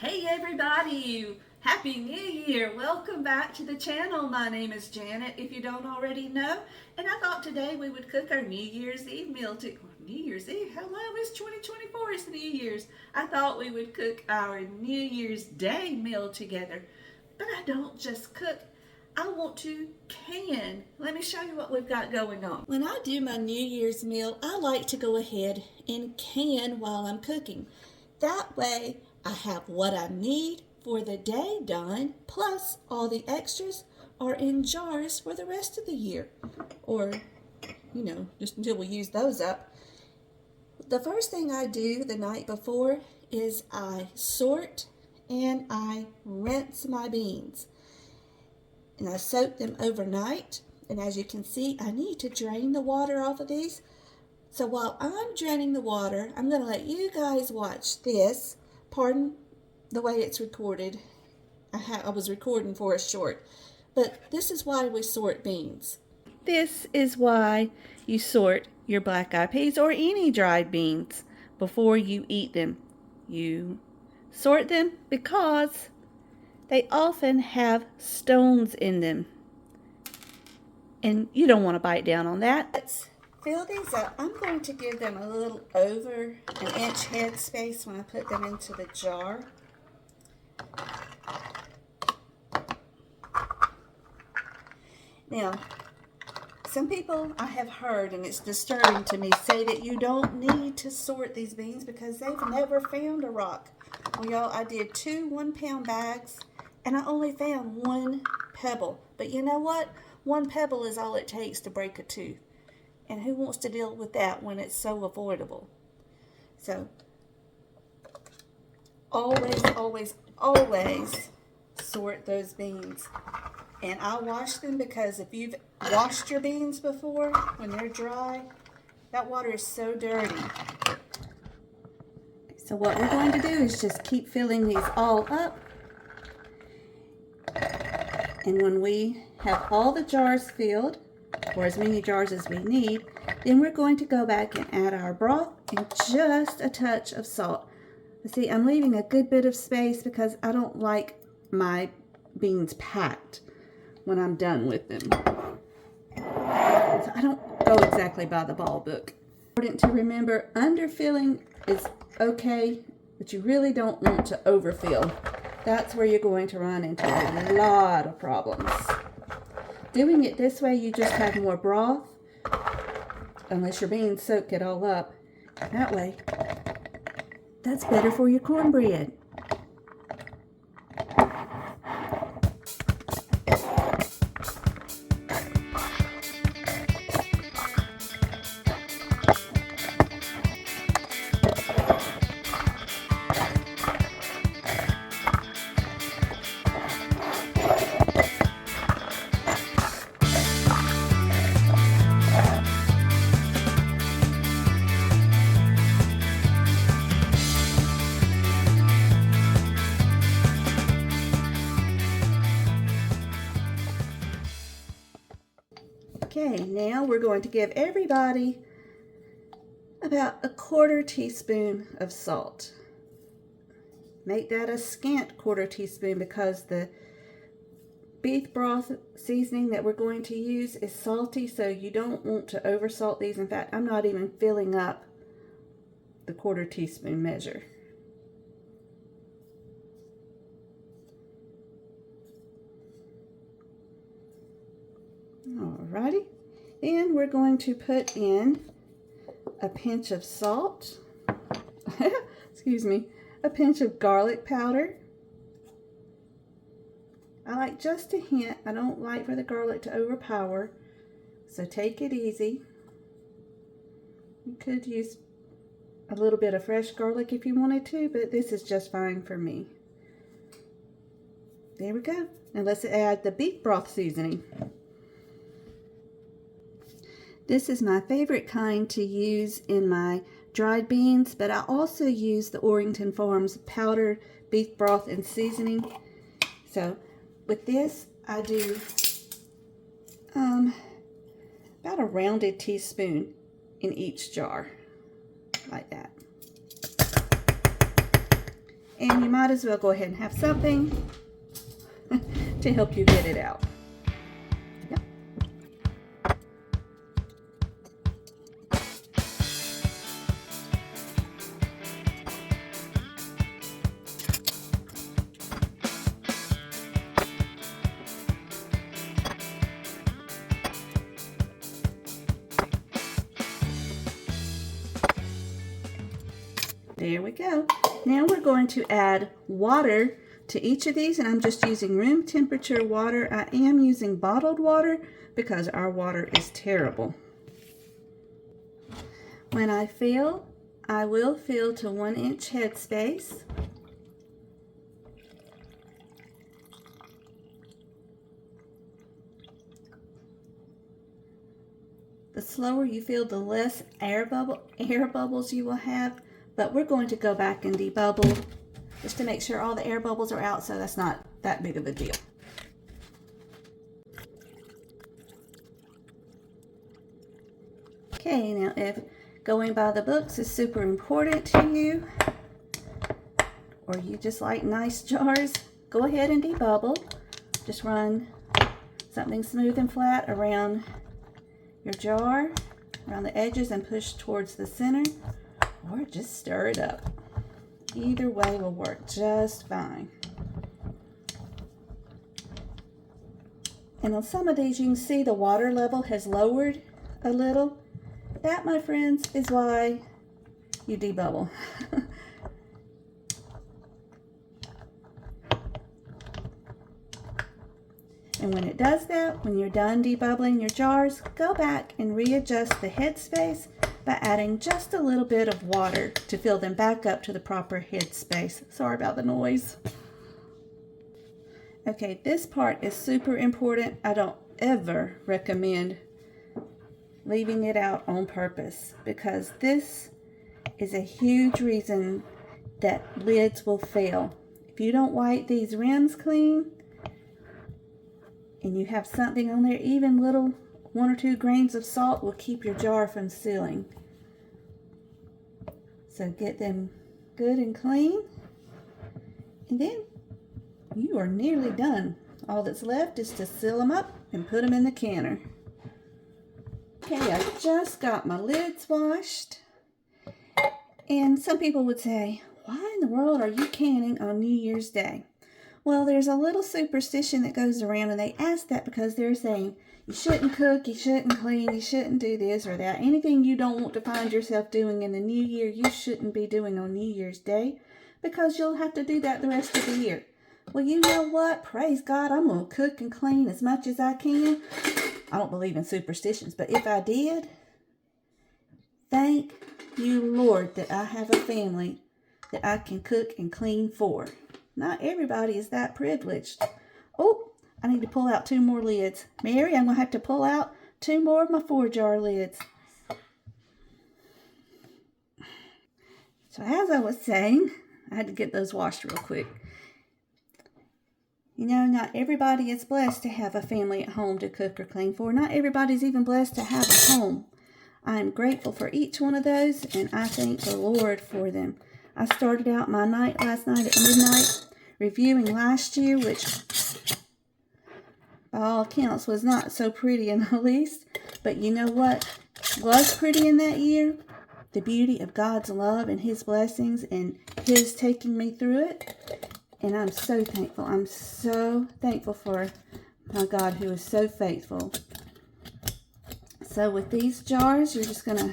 Hey everybody! Happy New Year! Welcome back to the channel. My name is Janet, if you don't already know. And I thought today we would cook our New Year's Eve meal. New Year's Eve? Hello, it's 2024. It's New Year's. I thought we would cook our New Year's Day meal together. But I don't just cook. I want to can. Let me show you what we've got going on. When I do my New Year's meal, I like to go ahead and can while I'm cooking. That way, I have what I need for the day done, plus all the extras are in jars for the rest of the year. Or, just until we use those up. The first thing I do the night before is I sort and I rinse my beans. And I soak them overnight. And as you can see, I need to drain the water off of these. So while I'm draining the water, I'm going to let you guys watch this. Pardon the way it's recorded. I was recording for a short. But this is why we sort beans. This is why you sort your black-eyed peas or any dried beans before you eat them. You sort them because they often have stones in them. And you don't want to bite down on that. Let's fill these up. I'm going to give them a little over an inch head space when I put them into the jar. Now, some people I have heard, and it's disturbing to me, say that you don't need to sort these beans because they've never found a rock. Well, y'all, I did 2 1-pound bags, and I only found 1 pebble. But you know what? 1 pebble is all it takes to break a tooth. And who wants to deal with that when it's so avoidable? So, always, always, always sort those beans. And I wash them because if you've washed your beans before, when they're dry, that water is so dirty. So what we're going to do is just keep filling these all up. And when we have all the jars filled, or as many jars as we need, then we're going to go back and add our broth and just a touch of salt. See, I'm leaving a good bit of space because I don't like my beans packed when I'm done with them. So I don't go exactly by the ball book. Important to remember, underfilling is okay, but you really don't want to overfill. That's where you're going to run into a lot of problems. Doing it this way, you just have more broth, unless your beans soak it all up. That way, that's better for your cornbread. Okay, now we're going to give everybody about a 1/4 teaspoon of salt. Make that a scant 1/4 teaspoon because the beef broth seasoning that we're going to use is salty, so you don't want to oversalt these. In fact, I'm not even filling up the 1/4 teaspoon measure. Alrighty, then we're going to put in a pinch of salt, excuse me, a pinch of garlic powder. I like just a hint. I don't like for the garlic to overpower, so take it easy. You could use a little bit of fresh garlic if you wanted to, but this is just fine for me. There we go. And let's add the beef broth seasoning. This is my favorite kind to use in my dried beans, but I also use the Orrington Farms powdered beef broth and seasoning. So with this, I do about a rounded teaspoon in each jar, like that. And you might as well go ahead and have something to help you get it out. Yep. There we go. Now we're going to add water to each of these, and I'm just using room temperature water. I am using bottled water because our water is terrible. When I fill, I will fill to 1 inch headspace. The slower you fill, the less air bubbles you will have. But we're going to go back and debubble just to make sure all the air bubbles are out, so that's not that big of a deal. Okay, now if going by the books is super important to you, or you just like nice jars, go ahead and debubble. Just run something smooth and flat around your jar, around the edges, and push towards the center. Or just stir it up. Either way will work just fine. And on some of these, you can see the water level has lowered a little. That, my friends, is why you debubble. And when it does that, when you're done debubbling your jars, go back and readjust the headspace by adding just a little bit of water to fill them back up to the proper headspace. Sorry about the noise. Okay, this part is super important. I don't ever recommend leaving it out on purpose, because this is a huge reason that lids will fail. If you don't wipe these rims clean, and you have something on there, even little 1 or 2 grains of salt will keep your jar from sealing. So get them good and clean, and then you are nearly done. All that's left is to seal them up and put them in the canner. Okay, I just got my lids washed, and some people would say, why in the world are you canning on New Year's Day? Well, there's a little superstition that goes around, and they ask that because they're saying you shouldn't cook, you shouldn't clean, you shouldn't do this or that. Anything you don't want to find yourself doing in the new year, you shouldn't be doing on New Year's Day, because you'll have to do that the rest of the year. Well, you know what? Praise God, I'm going to cook and clean as much as I can. I don't believe in superstitions, but if I did, thank you, Lord, that I have a family that I can cook and clean for. Not everybody is that privileged. Oh, I need to pull out 2 more lids. Mary, I'm going to have to pull out 2 more of my 4-jar lids. So as I was saying, I had to get those washed real quick. You know, not everybody is blessed to have a family at home to cook or clean for. Not everybody's even blessed to have a home. I'm grateful for each one of those, and I thank the Lord for them. I started out my night last night at midnight reviewing last year, which by all accounts was not so pretty in the least. But you know what was pretty in that year? The beauty of God's love and His blessings and His taking me through it. And I'm so thankful. I'm so thankful for my God, who is so faithful. So with these jars, you're just going to...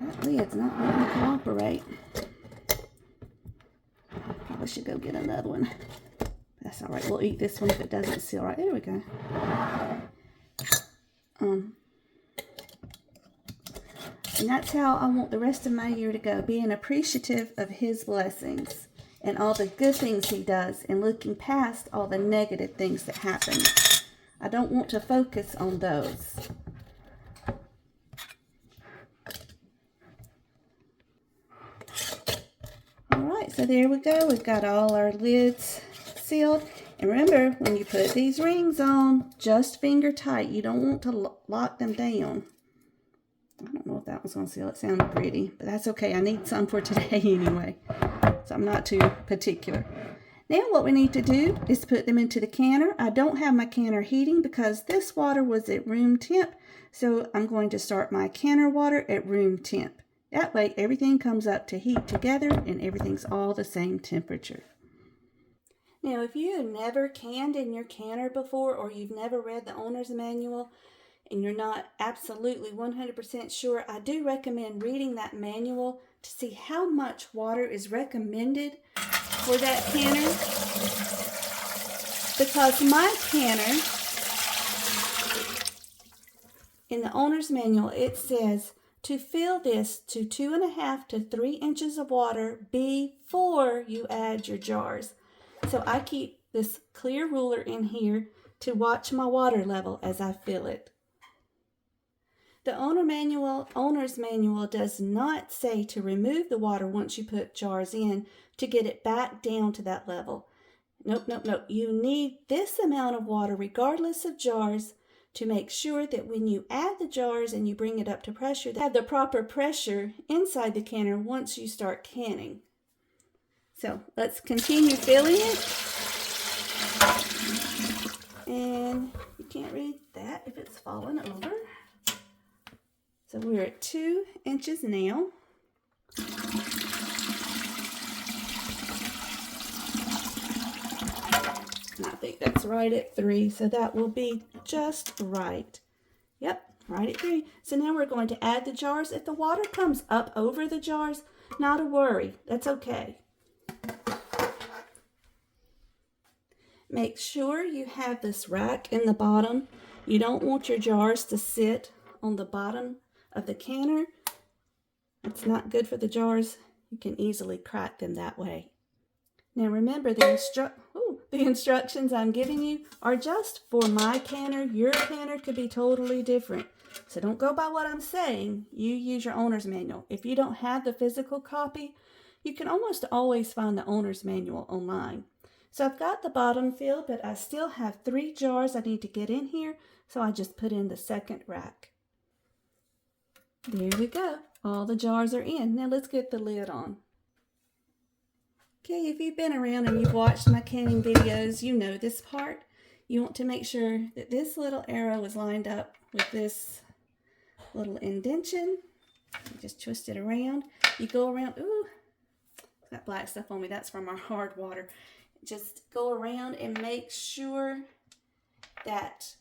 That lid's not letting me cooperate. Probably should go get another one. That's all right. We'll eat this one if it doesn't seal right. There we go. And that's how I want the rest of my year to go. Being appreciative of His blessings and all the good things He does, and looking past all the negative things that happen. I don't want to focus on those. Alright, so there we go. We've got all our lids sealed. And remember, when you put these rings on, just finger tight. You don't want to lock them down. I don't know if that one's going to seal. It sounded pretty, but that's okay. I need some for today anyway. so I'm not too particular. Now what we need to do is put them into the canner. I don't have my canner heating because this water was at room temp, so I'm going to start my canner water at room temp. That way everything comes up to heat together and everything's all the same temperature. Now if you have never canned in your canner before, or you've never read the owner's manual and you're not absolutely 100% sure, I do recommend reading that manual to see how much water is recommended for that canner, because my canner, in the owner's manual, it says to fill this to 2.5 to 3 inches of water before you add your jars. So I keep this clear ruler in here to watch my water level as I fill it. The owner's manual does not say to remove the water once you put jars in to get it back down to that level. Nope, nope, nope. You need this amount of water regardless of jars to make sure that when you add the jars and you bring it up to pressure, they have the proper pressure inside the canner once you start canning. So let's continue filling it. And you can't read that if it's fallen over. So we're at 2 inches now. And I think that's right at 3, so that will be just right. Yep, right at 3. So now we're going to add the jars. If the water comes up over the jars, not a worry, that's okay. Make sure you have this rack in the bottom. You don't want your jars to sit on the bottom of the canner. It's not good for the jars. You can easily crack them that way. Now remember, the instructions I'm giving you are just for my canner. Your canner could be totally different. So don't go by what I'm saying. You use your owner's manual. If you don't have the physical copy, you can almost always find the owner's manual online. So I've got the bottom filled, but I still have 3 jars I need to get in here. So I just put in the second rack. There we go. All the jars are in. Now let's get the lid on. Okay, if you've been around and you've watched my canning videos, you know this part. You want to make sure that this little arrow is lined up with this little indentation. You just twist it around. You go around. Ooh, got black stuff on me. That's from our hard water. Just go around and make sure that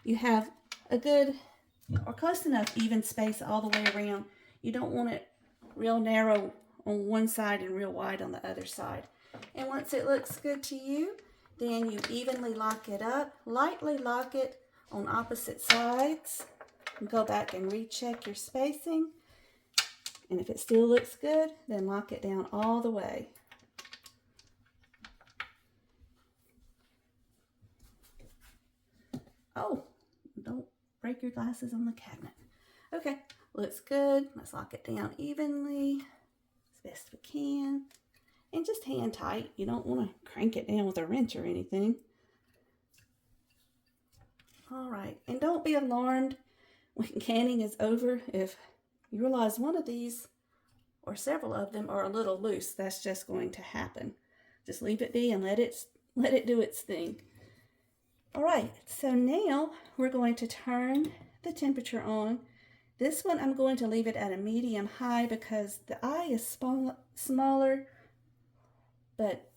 you have a good or close enough even space all the way around. You don't want it real narrow on one side and real wide on the other side. And once it looks good to you, then you evenly lock it up, lightly lock it on opposite sides, and go back and recheck your spacing. And if it still looks good, then lock it down all the way. Oh, don't break your glasses on the cabinet. Okay, looks good. Let's lock it down evenly as best we can. And just hand tight. You don't want to crank it down with a wrench or anything. All right, and don't be alarmed when canning is over if you realize one of these or several of them are a little loose. That's just going to happen. Just leave it be and let it do its thing. All right, so now we're going to turn the temperature on. This one I'm going to leave it at a medium high because the eye is smaller, but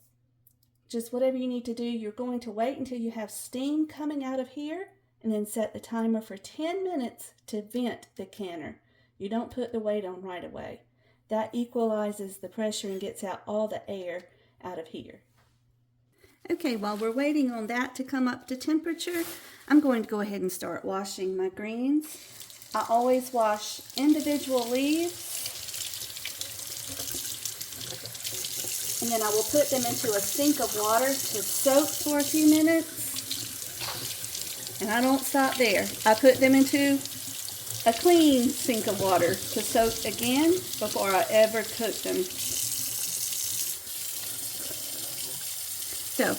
just whatever you need to do, you're going to wait until you have steam coming out of here and then set the timer for 10 minutes to vent the canner. You don't put the weight on right away. That equalizes the pressure and gets out all the air out of here. Okay, while we're waiting on that to come up to temperature, I'm going to go ahead and start washing my greens. I always wash individual leaves, and then I will put them into a sink of water to soak for a few minutes. And I don't stop there. I put them into a clean sink of water to soak again before I ever cook them. So,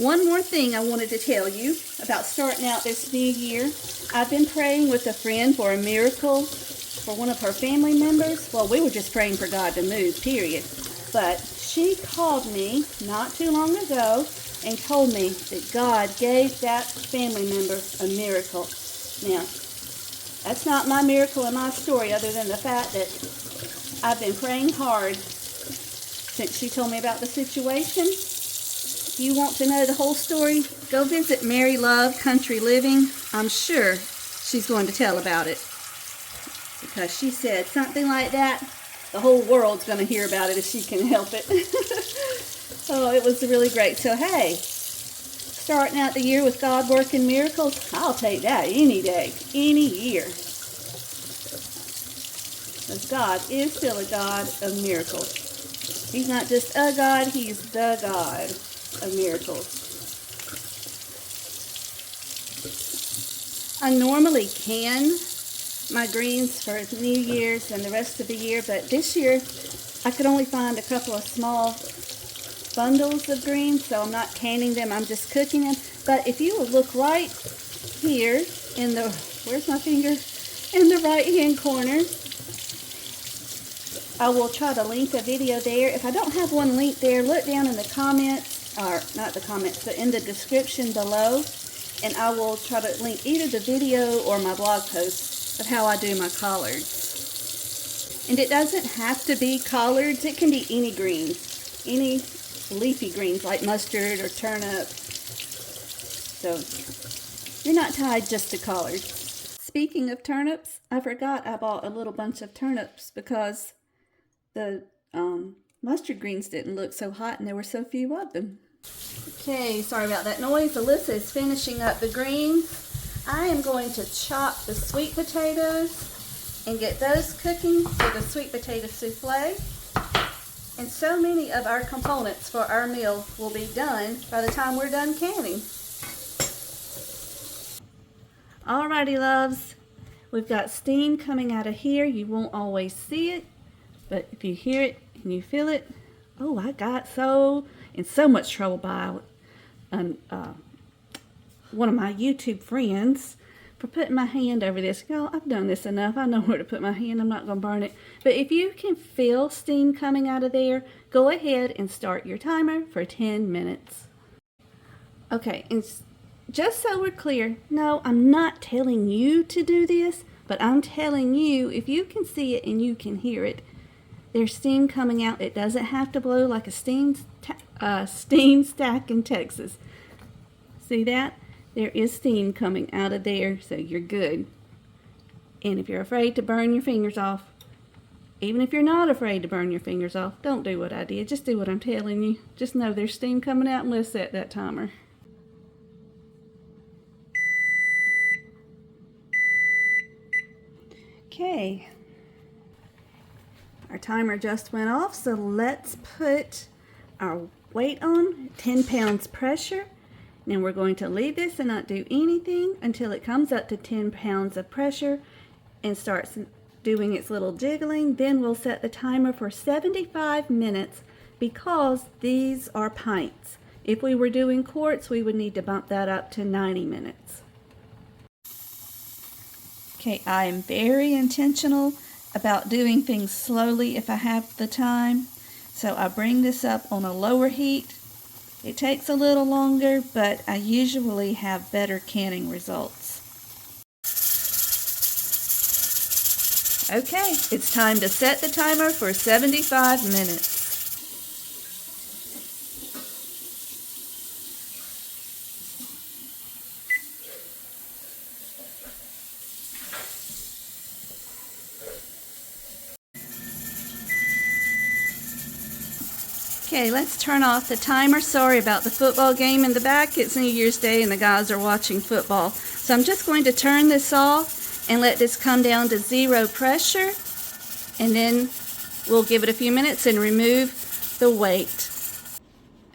one more thing I wanted to tell you about starting out this new year. I've been praying with a friend for a miracle for one of her family members. Well, we were just praying for God to move, period. But she called me not too long ago and told me that God gave that family member a miracle. Now, that's not my miracle in my story, other than the fact that I've been praying hard since she told me about the situation. If you want to know the whole story, go visit Mary Love Country Living. I'm sure she's going to tell about it, because she said something like that, the whole world's going to hear about it if she can help it. Oh, it was really great. So, hey, starting out the year with God working miracles, I'll take that any day, any year. Because God is still a God of miracles. He's not just a God, He's the God of miracles. I normally can my greens for New Year's and the rest of the year, but this year I could only find a couple of small bundles of greens, so I'm not canning them, I'm just cooking them. But if you will look right here in the, where's my finger? In the right hand corner, I will try to link a video there. If I don't have one linked there, look down in the comments, or not the comments, but in the description below, and I will try to link either the video or my blog post of how I do my collards. And it doesn't have to be collards, it can be any greens, any leafy greens like mustard or turnip. So you're not tied just to collards. Speaking of turnips, I forgot I bought a little bunch of turnips because the mustard greens didn't look so hot and there were so few of them. Okay, sorry about that noise. Alyssa is finishing up the greens. I am going to chop the sweet potatoes and get those cooking for the sweet potato souffle. And so many of our components for our meal will be done by the time we're done canning. Alrighty, loves. We've got steam coming out of here. You won't always see it, but if you hear it and you feel it, oh, I got in so much trouble by one of my YouTube friends for putting my hand over this. Y'all, I've done this enough. I know where to put my hand. I'm not going to burn it. But if you can feel steam coming out of there, go ahead and start your timer for 10 minutes. Okay, and just so we're clear, no, I'm not telling you to do this, but I'm telling you, if you can see it and you can hear it, there's steam coming out. It doesn't have to blow like a steam stack in Texas. See that? There is steam coming out of there, so you're good. And if you're afraid to burn your fingers off, even if you're not afraid to burn your fingers off, don't do what I did. Just do what I'm telling you. Just know there's steam coming out, and let's set that timer. Okay. Our timer just went off, so let's put our weight on, 10 pounds pressure. Now we're going to leave this and not do anything until it comes up to 10 pounds of pressure and starts doing its little jiggling. Then we'll set the timer for 75 minutes because these are pints. If we were doing quarts, we would need to bump that up to 90 minutes. Okay, I am very intentional about doing things slowly if I have the time. So I bring this up on a lower heat. It takes a little longer, but I usually have better canning results. Okay, it's time to set the timer for 75 minutes. Okay, let's turn off the timer. Sorry about the football game in the back. It's New Year's Day and the guys are watching football. So I'm just going to turn this off and let this come down to 0 pressure. And then we'll give it a few minutes and remove the weight.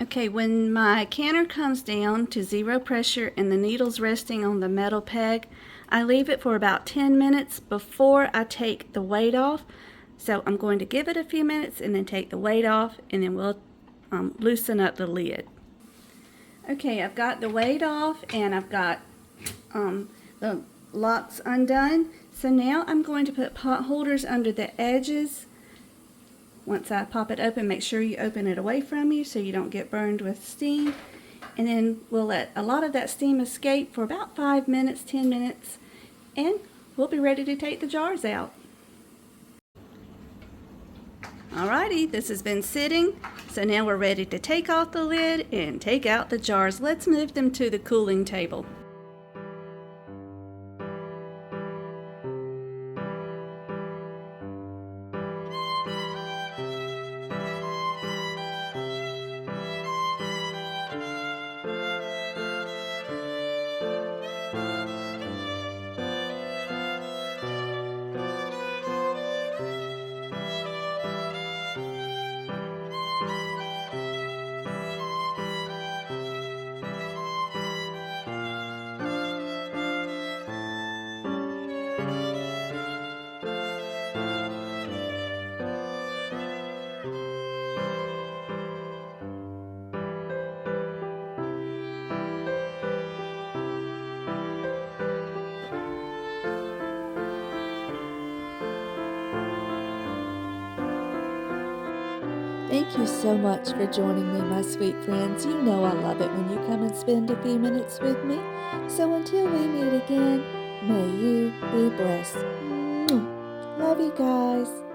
Okay, when my canner comes down to 0 pressure and the needle's resting on the metal peg, I leave it for about 10 minutes before I take the weight off. So I'm going to give it a few minutes and then take the weight off, and then we'll loosen up the lid. Okay, I've got the weight off and I've got the locks undone. So now I'm going to put pot holders under the edges. Once I pop it open, make sure you open it away from you so you don't get burned with steam. And then we'll let a lot of that steam escape for about 5 minutes, 10 minutes, and we'll be ready to take the jars out. Alrighty, this has been sitting, so now we're ready to take off the lid and take out the jars. Let's move them to the cooling table. Thank you so much for joining me, my sweet friends. You know I love it when you come and spend a few minutes with me. So until we meet again, may you be blessed. Love you guys.